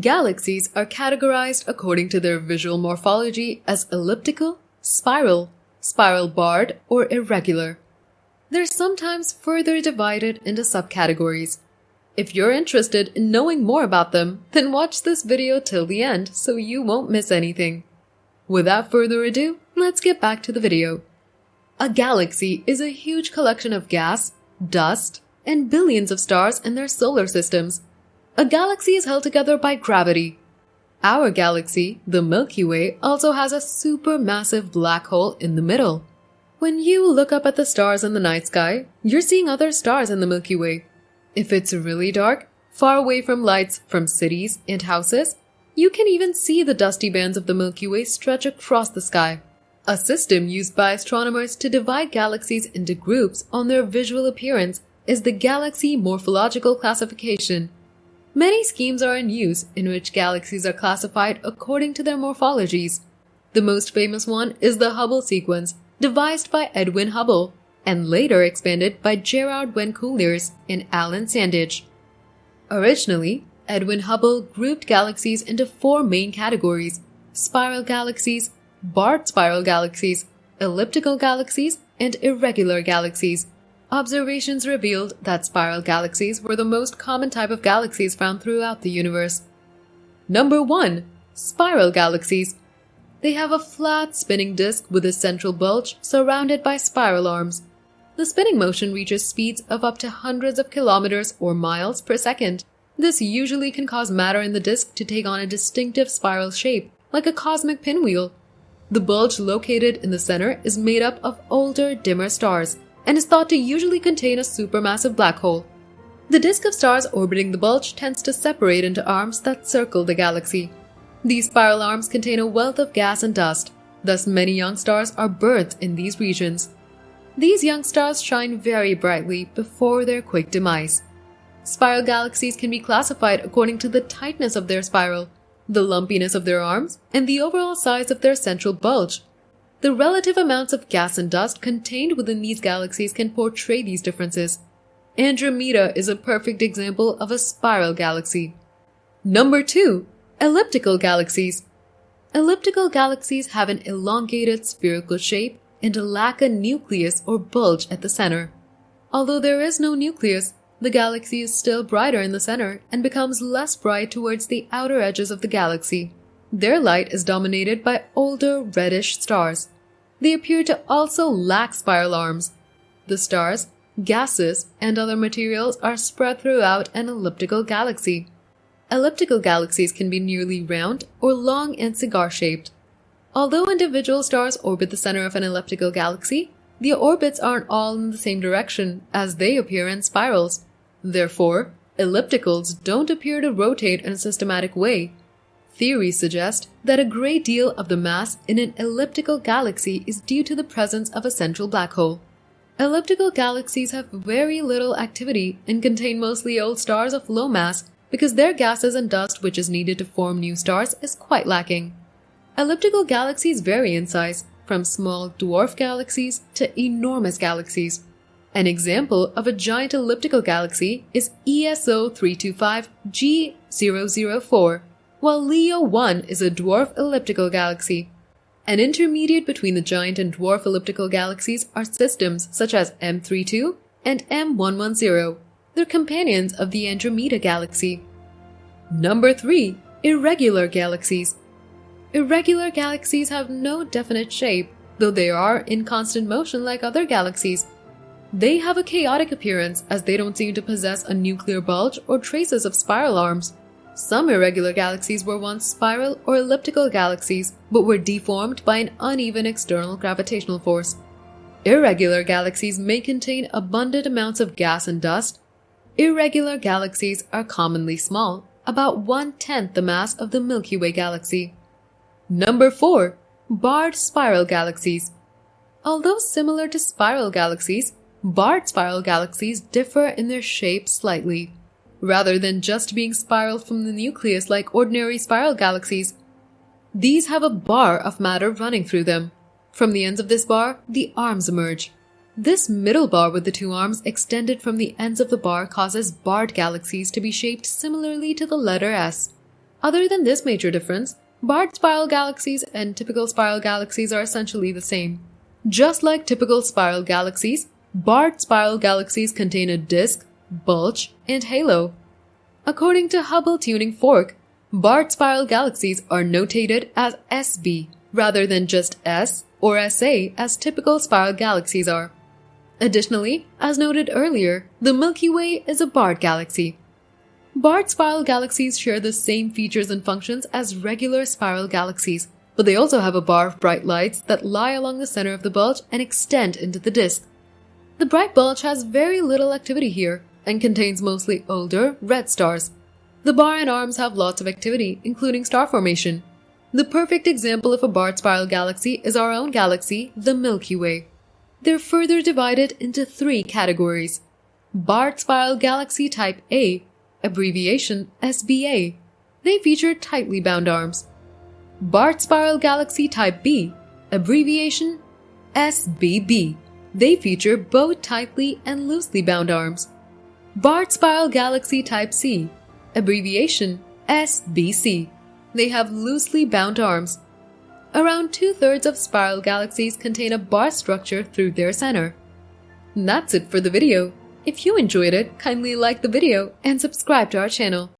Galaxies are categorized according to their visual morphology as elliptical, spiral, spiral barred, or irregular. They're sometimes further divided into subcategories. If you're interested in knowing more about them, then watch this video till the end so you won't miss anything. Without further ado, let's get back to the video. A galaxy is a huge collection of gas, dust, and billions of stars in their solar systems. A galaxy is held together by gravity. Our galaxy, the Milky Way, also has a supermassive black hole in the middle. When you look up at the stars in the night sky, you're seeing other stars in the Milky Way. If it's really dark, far away from lights from cities and houses, you can even see the dusty bands of the Milky Way stretch across the sky. A system used by astronomers to divide galaxies into groups on their visual appearance is the galaxy morphological classification. Many schemes are in use in which galaxies are classified according to their morphologies. The most famous one is the Hubble sequence, devised by Edwin Hubble, and later expanded by Gerard Van Couleurs and Alan Sandage. Originally, Edwin Hubble grouped galaxies into four main categories: spiral galaxies, barred spiral galaxies, elliptical galaxies, and irregular galaxies. Observations revealed that spiral galaxies were the most common type of galaxies found throughout the universe. Number 1. Spiral galaxies. They have a flat spinning disk with a central bulge surrounded by spiral arms. The spinning motion reaches speeds of up to hundreds of kilometers or miles per second. This usually can cause matter in the disk to take on a distinctive spiral shape, like a cosmic pinwheel. The bulge located in the center is made up of older, dimmer stars, and is thought to usually contain a supermassive black hole. The disk of stars orbiting the bulge tends to separate into arms that circle the galaxy. These spiral arms contain a wealth of gas and dust, thus many young stars are birthed in these regions. These young stars shine very brightly before their quick demise. Spiral galaxies can be classified according to the tightness of their spiral, the lumpiness of their arms, and the overall size of their central bulge. The relative amounts of gas and dust contained within these galaxies can portray these differences. Andromeda is a perfect example of a spiral galaxy. Number 2. Elliptical galaxies. Elliptical galaxies have an elongated spherical shape and lack a nucleus or bulge at the center. Although there is no nucleus, the galaxy is still brighter in the center and becomes less bright towards the outer edges of the galaxy. Their light is dominated by older reddish stars. They appear to also lack spiral arms. The stars, gases, and other materials are spread throughout an elliptical galaxy. Elliptical galaxies can be nearly round or long and cigar-shaped. Although individual stars orbit the center of an elliptical galaxy, the orbits aren't all in the same direction as they appear in spirals. Therefore, ellipticals don't appear to rotate in a systematic way. Theories suggest that a great deal of the mass in an elliptical galaxy is due to the presence of a central black hole. Elliptical galaxies have very little activity and contain mostly old stars of low mass because their gases and dust which is needed to form new stars is quite lacking. Elliptical galaxies vary in size, from small dwarf galaxies to enormous galaxies. An example of a giant elliptical galaxy is ESO 325 G004. While Leo 1 is a dwarf elliptical galaxy. An intermediate between the giant and dwarf elliptical galaxies are systems such as M32 and M110. They're companions of the Andromeda galaxy. Number 3. Irregular galaxies. Irregular galaxies have no definite shape, though they are in constant motion like other galaxies. They have a chaotic appearance as they don't seem to possess a nuclear bulge or traces of spiral arms. Some irregular galaxies were once spiral or elliptical galaxies, but were deformed by an uneven external gravitational force. Irregular galaxies may contain abundant amounts of gas and dust. Irregular galaxies are commonly small, about 1/10 the mass of the Milky Way galaxy. Number 4. Barred spiral galaxies. Although similar to spiral galaxies, barred spiral galaxies differ in their shape slightly. Rather than just being spiral from the nucleus like ordinary spiral galaxies, these have a bar of matter running through them. From the ends of this bar, the arms emerge. This middle bar with the two arms extended from the ends of the bar causes barred galaxies to be shaped similarly to the letter S. Other than this major difference, barred spiral galaxies and typical spiral galaxies are essentially the same. Just like typical spiral galaxies, barred spiral galaxies contain a disk, bulge, and halo. According to Hubble tuning fork, barred spiral galaxies are notated as SB rather than just S or SA as typical spiral galaxies are. Additionally, as noted earlier, the Milky Way is a barred galaxy. Barred spiral galaxies share the same features and functions as regular spiral galaxies, but they also have a bar of bright lights that lie along the center of the bulge and extend into the disk. The bright bulge has very little activity here and contains mostly older, red stars. The bar and arms have lots of activity, including star formation. The perfect example of a barred spiral galaxy is our own galaxy, the Milky Way. They're further divided into 3 categories. Barred spiral galaxy type A, abbreviation SBA. They feature tightly bound arms. Barred spiral galaxy type B, abbreviation SBB. They feature both tightly and loosely bound arms. Barred spiral galaxy type C, abbreviation SBC. They have loosely bound arms. Around 2/3 of spiral galaxies contain a bar structure through their center. And that's it for the video. If you enjoyed it, kindly like the video and subscribe to our channel.